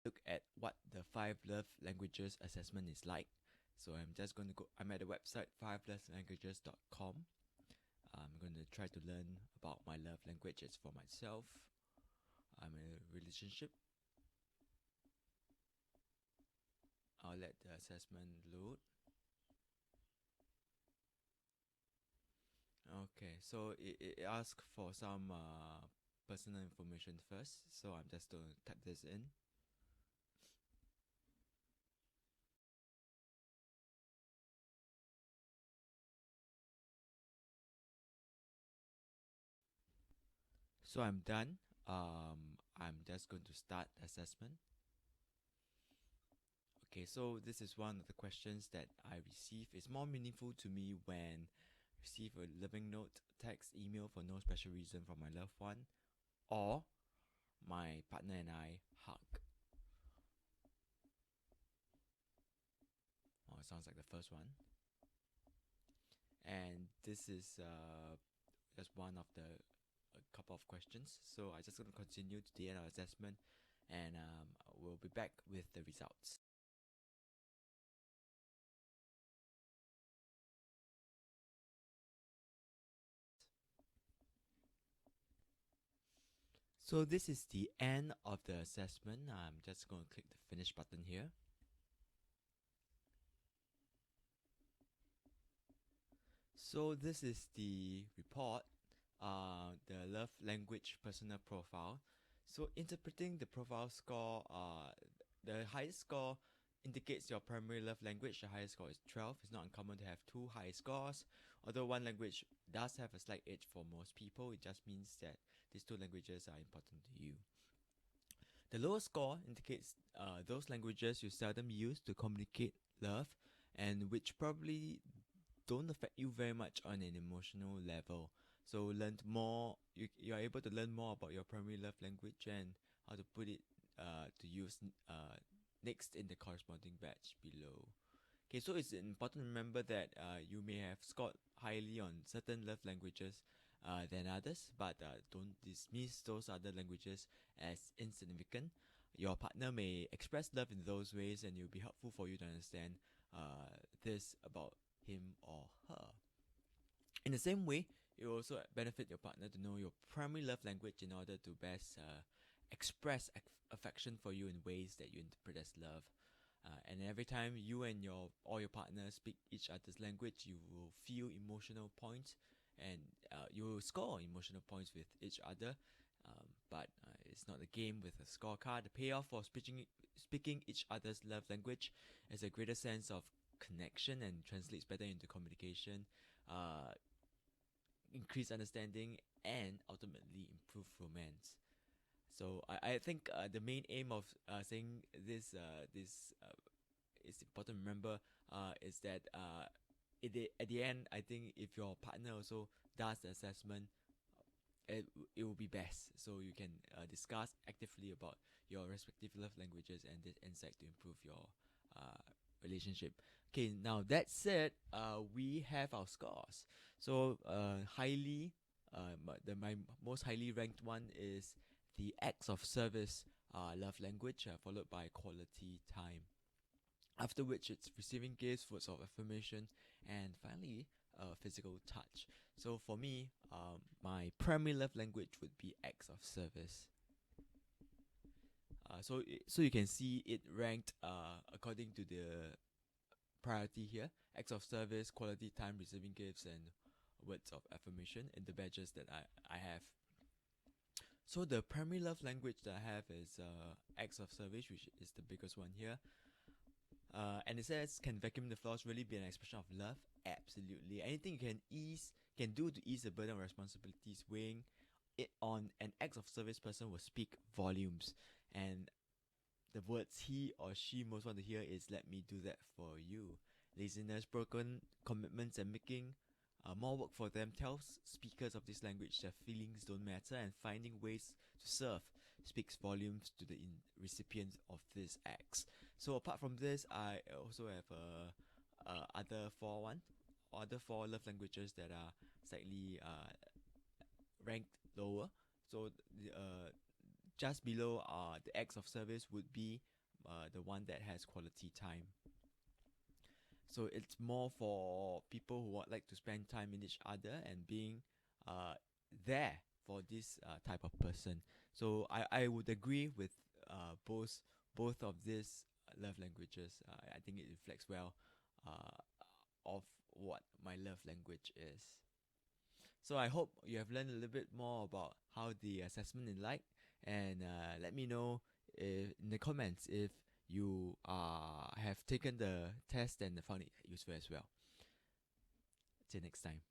look at what the 5 love languages assessment is like. So I'm just going to go, I'm at the website 5lovelanguages.com. I'm going to try to learn about my love languages for myself. I'm in a relationship. I'll let the assessment load. Okay, so it asks for some personal information first. So I'm just going to type this in. So I'm done. I'm just going to start assessment. Okay, so this is one of the questions that I receive. It's more meaningful to me when I receive a living note, text, email for no special reason from my loved one, or my partner and I hug. Oh, it sounds like the first one. And this is just one of the a couple of questions. So I just going to continue to the end of assessment, and we'll be back with the results. So this is the end of the assessment. I'm just going to click the finish button here. So this is the report, the love language personal profile. So interpreting the profile score, the highest score indicates your primary love language. The highest score is 12. It's not uncommon to have two high scores. Although one language does have a slight edge for most people, it just means that these two languages are important to you. The lower score indicates those languages you seldom use to communicate love and which probably don't affect you very much on an emotional level. So learned more, you're able to learn more about your primary love language and how to put it to use next in the corresponding batch below. Okay, so it's important to remember that you may have scored highly on certain love languages than others, but don't dismiss those other languages as insignificant. Your partner may express love in those ways, and it will be helpful for you to understand this about him or her. In the same way, it will also benefit your partner to know your primary love language in order to best express affection for you in ways that you interpret as love. And every time you and your partners speak each other's language, you will feel emotional points, and you will score emotional points with each other. But it's not a game with a scorecard. The payoff for speaking each other's love language is a greater sense of connection and translates better into communication, uh, increase understanding, and ultimately improve romance. So I think the main aim of saying this is important to remember is that at the end, I think if your partner also does the assessment, it will be best. So you can discuss actively about your respective love languages and this insight to improve your uh, relationship. Okay, now that said, we have our scores. So my most highly ranked one is the acts of service love language, followed by quality time. After which it's receiving gifts, words of affirmation, and finally physical touch. So for me, my primary love language would be acts of service. So you can see it ranked according to the priority here: acts of service, quality time, receiving gifts, and words of affirmation in the badges that I have. So the primary love language that I have is acts of service, which is the biggest one here. And it says, can vacuum the floors really be an expression of love? Absolutely. Anything you can do to ease the burden of responsibilities weighing it on an act of service person will speak volumes. And the words he or she most want to hear is, let me do that for you. Laziness, broken commitments, and making more work for them tells speakers of this language their feelings don't matter, and finding ways to serve speaks volumes to the recipients of these acts. So apart from this, I also have other four love languages that are slightly ranked lower. So just below the acts of service would be the one that has quality time. So it's more for people who would like to spend time in each other and being there for this type of person. So I would agree with both of these love languages. I think it reflects well of what my love language is. So I hope you have learned a little bit more about how the assessment is like, and let me know in the comments if you have taken the test and found it useful as well. See you next time.